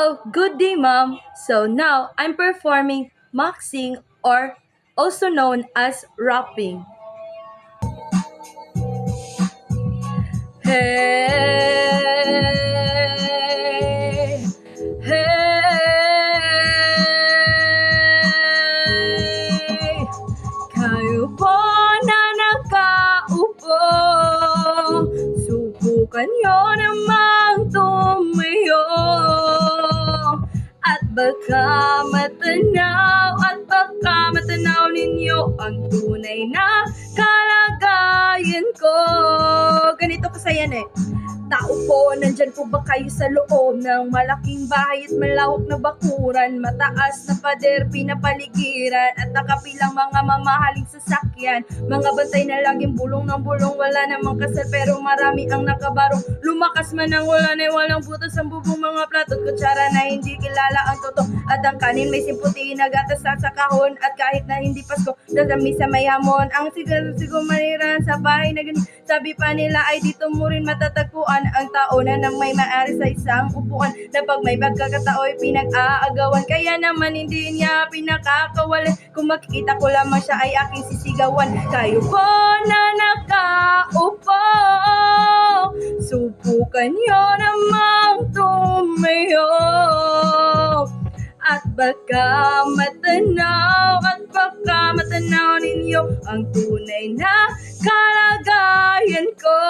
Hello, good day, ma'am. So now I'm performing moxing, or also known as rapping. Hey, hey, kayo po na nakaupo, subukan nyo namang tumayo, at baka matanaw ninyo ang tunay na kalagayan ko. Ganito kasayan Tao po, nandyan po ba kayo sa loob ng malaking bahay at malawak na bakuran, mataas na pader, pinapaligiran, at nakapilang mga mamahaling sasakyan, mga bantay na laging bulong ng bulong, wala namang kasal pero marami ang nakabarong, lumakas man ang ulan ay walang butas ang bubong, mga plato at kutsara na hindi kilala ang totoo, at ang kanin may simputi na gatas sa kahon, at kahit na hindi Pasko, dadami sa may hamon, ang sigaw maniran sa bahay na ganun, sabi pa nila ay dito mo rin matatagpuan ang tao na nang may maari sa isang upuan, na pag may pagkakatao'y pinag-aagawan, kaya naman hindi niya pinakakawalan, kung makikita ko lamang siya ay aking sisigawan. Kayo po na nakaupo, subukan nyo namang tumayo, at baka matanaw ninyo ang tunay na kalagayan ko.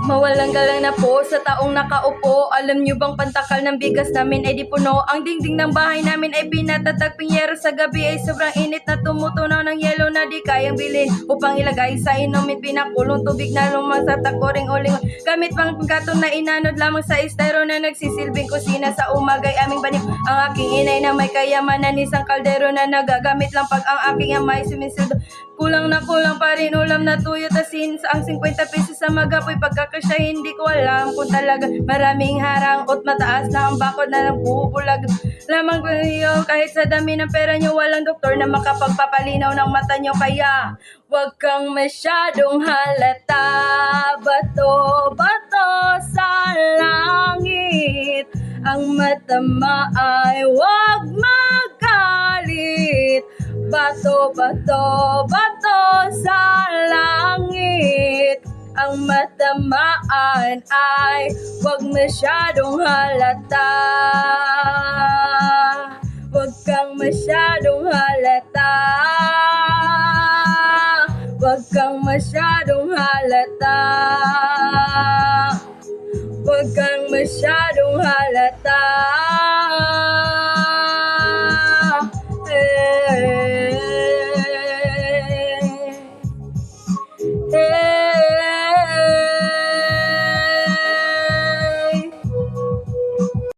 Mawalang galang na po sa taong nakaupo. Alam nyo bang pantakal ng bigas namin ay di puno? Ang dingding ng bahay namin ay pinatatag pinyero. Sa gabi ay sobrang init na tumutunaw ng yelo na di kayang bilhin. Upang ilagay sa inumin, pinakulong tubig na lumasatak o ring-uling. Gamit pang pagkatong na inanod lamang sa estero na nagsisilbing kusina. Sa umagay aming banim ang aking inay na may kayamanan, isang kaldero na nagagamit lang pag ang aking amay sumisildo. Kulang pa rin ulam na tuyo, tasin sa ang 50 pesos sa magapoy pagkakasya, hindi ko alam kung talaga maraming harang at mataas na ang bakod na nagbubulag lamang ko iyo. Kahit sa dami ng pera nyo, walang doktor na makapagpapalinaw ng mata nyo, kaya wag kang masyadong halata. Bato sa langit, ang matama ay wag magalit. Bato sa langit, ang matamaan ay wag masyadong halata. Wag kang masyadong halata. Wag kang masyadong halata. Wag kang masyadong halata. Hey, hey.